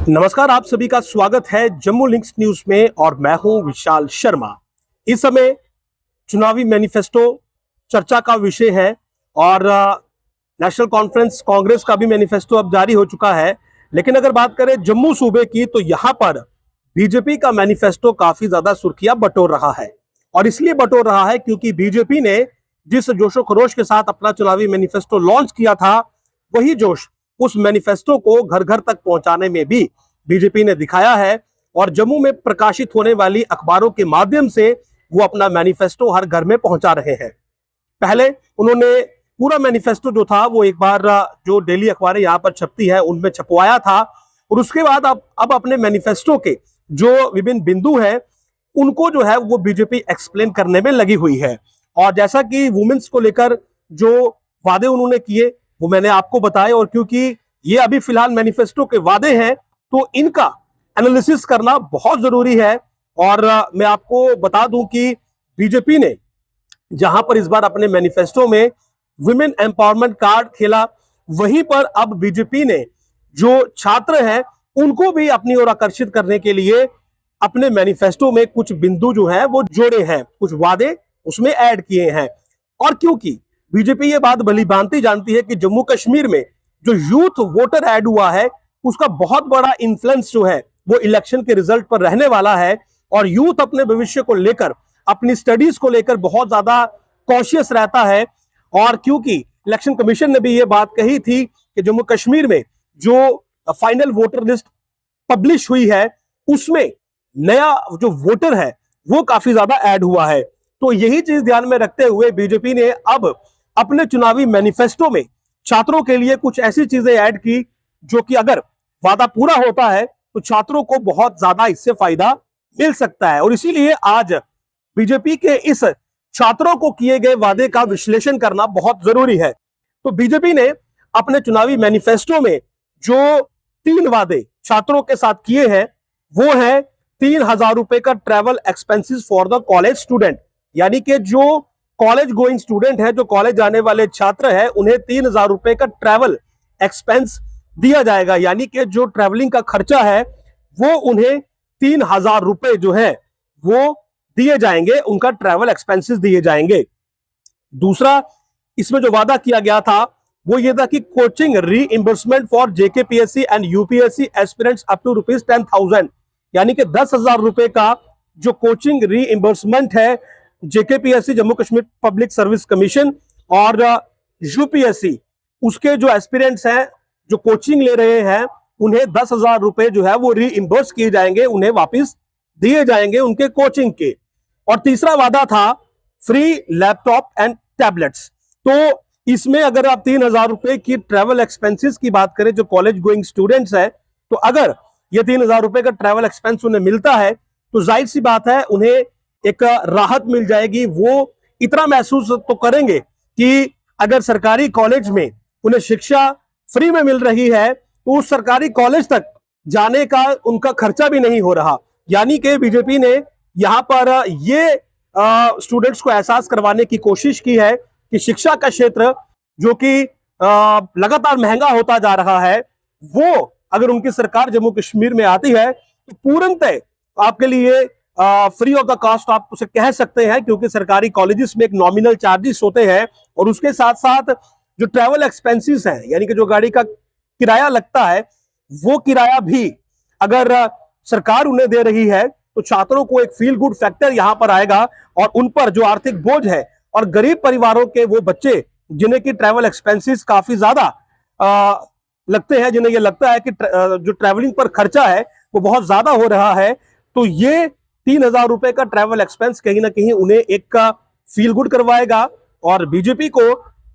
नमस्कार, आप सभी का स्वागत है जम्मू लिंक्स न्यूज में और मैं हूं विशाल शर्मा। इस समय चुनावी मैनिफेस्टो चर्चा का विषय है और नेशनल कॉन्फ्रेंस कांग्रेस का भी मैनिफेस्टो अब जारी हो चुका है। लेकिन अगर बात करें जम्मू सूबे की तो यहां पर बीजेपी का मैनिफेस्टो काफी ज्यादा सुर्खियां बटोर रहा है और इसलिए बटोर रहा है क्योंकि बीजेपी ने जिस जोशो खरोश के साथ अपना चुनावी मैनिफेस्टो लॉन्च किया था, वही जोश उस मैनिफेस्टो को घर घर तक पहुंचाने में भी बीजेपी ने दिखाया है और जम्मू में प्रकाशित होने वाली अखबारों के माध्यम से वो अपना मैनिफेस्टो हर घर में पहुंचा रहे हैं। पहले उन्होंने पूरा मैनिफेस्टो जो था वो एक बार जो डेली अखबारें यहाँ पर छपती है उनमें छपवाया था और उसके बाद अब अपने मैनिफेस्टो के जो विभिन्न बिंदु हैं उनको जो है वो बीजेपी एक्सप्लेन करने में लगी हुई है। और जैसा कि वुमेन्स को लेकर जो वादे उन्होंने किए वो मैंने आपको बताए, और क्योंकि ये अभी फिलहाल मैनिफेस्टो के वादे हैं तो इनका एनालिसिस करना बहुत जरूरी है। और मैं आपको बता दूं कि बीजेपी ने जहां पर इस बार अपने मैनिफेस्टो में वुमेन एम्पावरमेंट कार्ड खेला, वहीं पर अब बीजेपी ने जो छात्र हैं उनको भी अपनी ओर आकर्षित करने के लिए अपने मैनिफेस्टो में कुछ बिंदु जो है वो जोड़े हैं, कुछ वादे उसमें ऐड किए हैं। और क्योंकि बीजेपी ये बात भली भांति जानती है कि जम्मू कश्मीर में जो यूथ वोटर ऐड हुआ है उसका बहुत बड़ा इन्फ्लुएंस जो है वो इलेक्शन के रिजल्ट पर रहने वाला है और यूथ अपने भविष्य को लेकर, अपनी स्टडीज को लेकर बहुत ज्यादा कॉशियस रहता है। और क्योंकि इलेक्शन कमीशन ने भी ये बात कही थी कि जम्मू कश्मीर में जो फाइनल वोटर लिस्ट पब्लिश हुई है उसमें नया जो वोटर है वो काफी ज्यादा ऐड हुआ है, तो यही चीज ध्यान में रखते हुए बीजेपी ने अब अपने चुनावी मैनिफेस्टो में छात्रों के लिए कुछ ऐसी चीजें ऐड की जो कि अगर वादा पूरा होता है तो छात्रों को बहुत ज्यादा इससे फायदा मिल सकता है। और इसीलिए आज बीजेपी के इस छात्रों को किए गए वादे का विश्लेषण करना बहुत जरूरी है। तो बीजेपी ने अपने चुनावी मैनिफेस्टो में जो 3 वादे छात्रों के साथ किए हैं वो है 3,000 रुपए का travel expenses for the college student, यानी कि जो कॉलेज गोइंग स्टूडेंट है, जो कॉलेज जाने वाले छात्र हैं, उन्हें 3,000 रुपए का ट्रैवल एक्सपेंस दिया जाएगा, यानी कि जो ट्रैवलिंग का खर्चा है वो उन्हें 3,000 रुपए जो है वो दिए जाएंगे, उनका ट्रैवल एक्सपेंसेस दिए जाएंगे। दूसरा इसमें जो वादा किया गया था वो ये था कि coaching reimbursement for JKPSC and UPSC aspirants up to ₹10,000, यानी कि 10,000 रुपए का जो कोचिंग रीइंबर्समेंट है JKPSC Jammu Kashmir public service commission और यूपीएससी उसके जो एस्पिरेंट्स हैं जो कोचिंग ले रहे हैं उन्हें 10,000 रुपए जो है वो रीइंबर्स किए जाएंगे, उन्हें वापस दिए जाएंगे उनके कोचिंग के। और तीसरा वादा था फ्री लैपटॉप एंड टैबलेट्स। तो इसमें अगर आप 3,000 रुपए की ट्रैवल एक्सपेंसेस की बात करें जो कॉलेज गोइंग स्टूडेंट्स है, तो अगर ये 3,000 रुपए का ट्रैवल एक्सपेंस उन्हें मिलता है तो जाहिर सी बात है उन्हें एक राहत मिल जाएगी। वो इतना महसूस तो करेंगे कि अगर सरकारी कॉलेज में उन्हें शिक्षा फ्री में मिल रही है तो उस सरकारी कॉलेज तक जाने का उनका खर्चा भी नहीं हो रहा। यानी कि बीजेपी ने यहां पर ये स्टूडेंट्स को एहसास करवाने की कोशिश की है कि शिक्षा का क्षेत्र जो कि लगातार महंगा होता जा रहा है, वो अगर उनकी सरकार जम्मू कश्मीर में आती है तो पूर्णतः आपके लिए फ्री ऑफ द कास्ट आप उसे कह सकते हैं, क्योंकि सरकारी कॉलेजेस में एक नॉमिनल चार्जेस होते हैं और उसके साथ साथ जो ट्रैवल एक्सपेंसेस हैं, यानी कि जो गाड़ी का किराया लगता है, वो किराया भी अगर सरकार उन्हें दे रही है तो छात्रों को एक फील गुड फैक्टर यहां पर आएगा और उन पर जो आर्थिक बोझ है और गरीब परिवारों के वो बच्चे जिन्हें की ट्रैवल एक्सपेंसेस काफी ज्यादा लगते हैं, जिन्हें ये लगता है कि जो ट्रैवलिंग पर खर्चा है वो बहुत ज्यादा हो रहा है, तो ये 3,000 रुपए का ट्रैवल एक्सपेंस कहीं ना कहीं उन्हें एक का फील गुड करवाएगा और बीजेपी को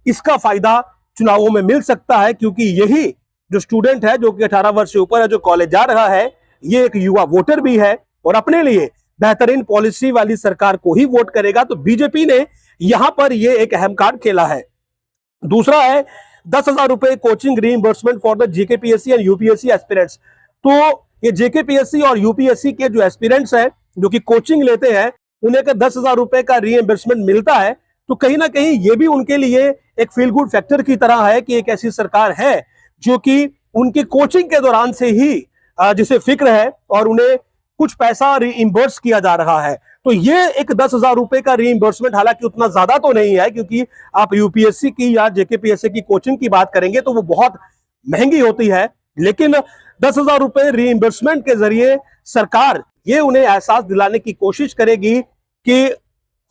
इसका फायदा चुनावों में मिल सकता है। क्योंकि यही जो स्टूडेंट है जो कि 18 वर्ष से ऊपर है, जो कॉलेज जा रहा है, ये एक युवा वोटर भी है और अपने लिए बेहतरीन पॉलिसी वाली सरकार को ही वोट करेगा। तो बीजेपी ने यहां पर ये एक अहम कार्ड खेला है। दूसरा है 10,000 रुपए coaching reimbursement for the JKPSC and UPSC aspirants. तो ये जेकेपीएससी और यूपीएससी के जो एस्पिरेंट्स हैं जो कि कोचिंग लेते हैं उन्हें का 10,000 रुपए का रीइंबर्समेंट मिलता है, तो कहीं ना कहीं ये भी उनके लिए एक फील गुड फैक्टर की तरह है कि एक ऐसी सरकार है जो कि उनकी कोचिंग के दौरान से ही जिसे फिक्र है और उन्हें कुछ पैसा रीइंबर्स किया जा रहा है। तो ये एक 10,000 रुपए का रीइंबर्समेंट, हालांकि उतना ज्यादा तो नहीं है, क्योंकि आप यूपीएससी की या जेकेपीएससी की कोचिंग की बात करेंगे तो वो बहुत महंगी होती है, लेकिन 10,000 रुपए रीइंबर्समेंट के जरिए सरकार ये उन्हें एहसास दिलाने की कोशिश करेगी कि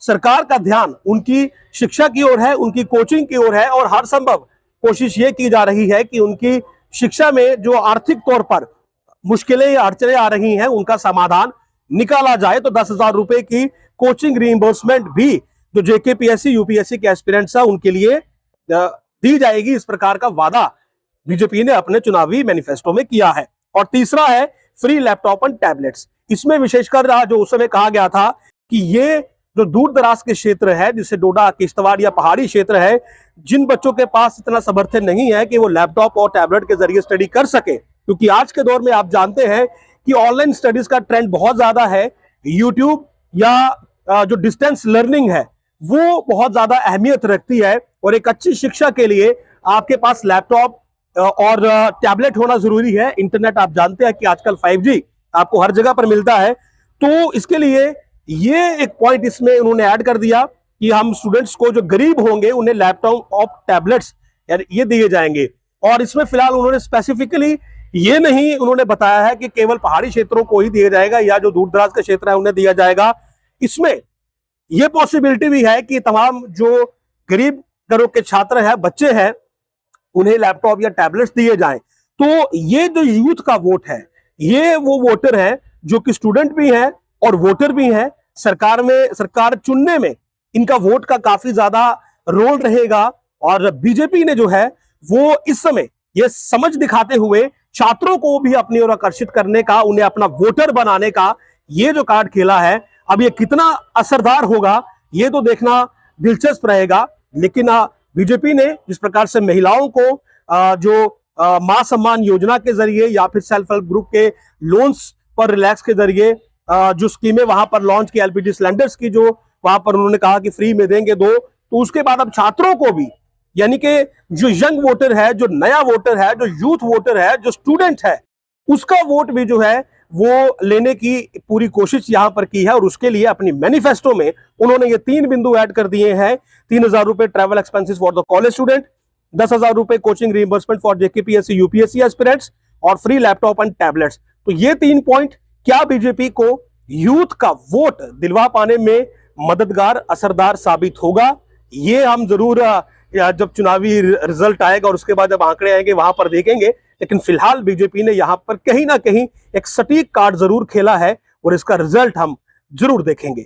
सरकार का ध्यान उनकी शिक्षा की ओर है, उनकी कोचिंग की ओर है, और हर संभव कोशिश ये की जा रही है कि उनकी शिक्षा में जो आर्थिक तौर पर मुश्किलें या अड़चने आ रही हैं उनका समाधान निकाला जाए। तो 10,000 रुपए की कोचिंग रीइंबर्समेंट भी जो जेकेपीएससी यूपीएससी के एस्पिरेंट्स है उनके लिए दी जाएगी। इस प्रकार का वादा बीजेपी ने अपने चुनावी मैनिफेस्टो में किया है। और तीसरा है फ्री लैपटॉप एंड टैबलेट्स। इसमें विशेषकर जो उस समय कहा गया था कि ये जो दूर दराज के क्षेत्र है, जिसे डोडा किश्तवाड़ या पहाड़ी क्षेत्र है, जिन बच्चों के पास इतना सामर्थ्य नहीं है कि वो लैपटॉप और टैबलेट के जरिए स्टडी कर सके, क्योंकि आज के दौर में आप जानते हैं कि ऑनलाइन स्टडीज का ट्रेंड बहुत ज्यादा है। यूट्यूब या जो डिस्टेंस लर्निंग है वो बहुत ज्यादा अहमियत रखती है, और एक अच्छी शिक्षा के लिए आपके पास लैपटॉप और टैबलेट होना जरूरी है। इंटरनेट आप जानते हैं कि आजकल 5G आपको हर जगह पर मिलता है। तो इसके लिए ये एक पॉइंट इसमें उन्होंने ऐड कर दिया कि हम स्टूडेंट्स को जो गरीब होंगे उन्हें लैपटॉप और टैबलेट्स ये दिए जाएंगे। और इसमें फिलहाल उन्होंने स्पेसिफिकली ये नहीं उन्होंने बताया है कि केवल पहाड़ी क्षेत्रों को ही दिया जाएगा या जो दूर दराज का क्षेत्र है उन्हें दिया जाएगा। इसमें यह पॉसिबिलिटी भी है कि तमाम जो गरीब घरों के छात्र हैं, बच्चे हैं, उन्हें लैपटॉप या टैबलेट्स दिए जाएं। तो ये जो यूथ का वोट है, ये वो वोटर है जो कि स्टूडेंट भी हैं और वोटर भी हैं। सरकार चुनने में इनका वोट का काफी ज्यादा रोल रहेगा। और बीजेपी ने जो है वो इस समय ये समझ दिखाते हुए छात्रों को भी अपनी ओर आकर्षित करने का, उन्हें अपना वोटर बनाने का ये जो कार्ड खेला है, अब ये कितना असरदार होगा ये तो देखना दिलचस्प रहेगा। लेकिन बीजेपी ने जिस प्रकार से महिलाओं को जो मां सम्मान योजना के जरिए या फिर सेल्फ हेल्प ग्रुप के लोन्स पर रिलैक्स के जरिए जो स्कीमें वहां पर लॉन्च की, एलपीजी सिलेंडर्स की जो वहां पर उन्होंने कहा कि फ्री में देंगे दो, तो उसके बाद अब छात्रों को भी, यानी कि जो यंग वोटर है, जो नया वोटर है, जो यूथ वोटर है, जो स्टूडेंट है, उसका वोट भी जो है वो लेने की पूरी कोशिश यहां पर की है। और उसके लिए अपनी मैनिफेस्टो में उन्होंने ये 3 बिंदु ऐड कर दिए हैं। 3,000 रुपए travel expenses for the college student, 10,000 रुपए coaching reimbursement for JKPSC UPSC aspirants, और फ्री लैपटॉप एंड टैबलेट्स। तो ये 3 पॉइंट क्या बीजेपी को यूथ का वोट दिलवा पाने में मददगार, असरदार साबित होगा, ये हम जरूर जब चुनावी रिजल्ट आएगा और उसके बाद जब आंकड़े आएंगे वहां पर देखेंगे। लेकिन फिलहाल बीजेपी ने यहां पर कहीं ना कहीं एक सटीक कार्ड जरूर खेला है और इसका रिजल्ट हम जरूर देखेंगे।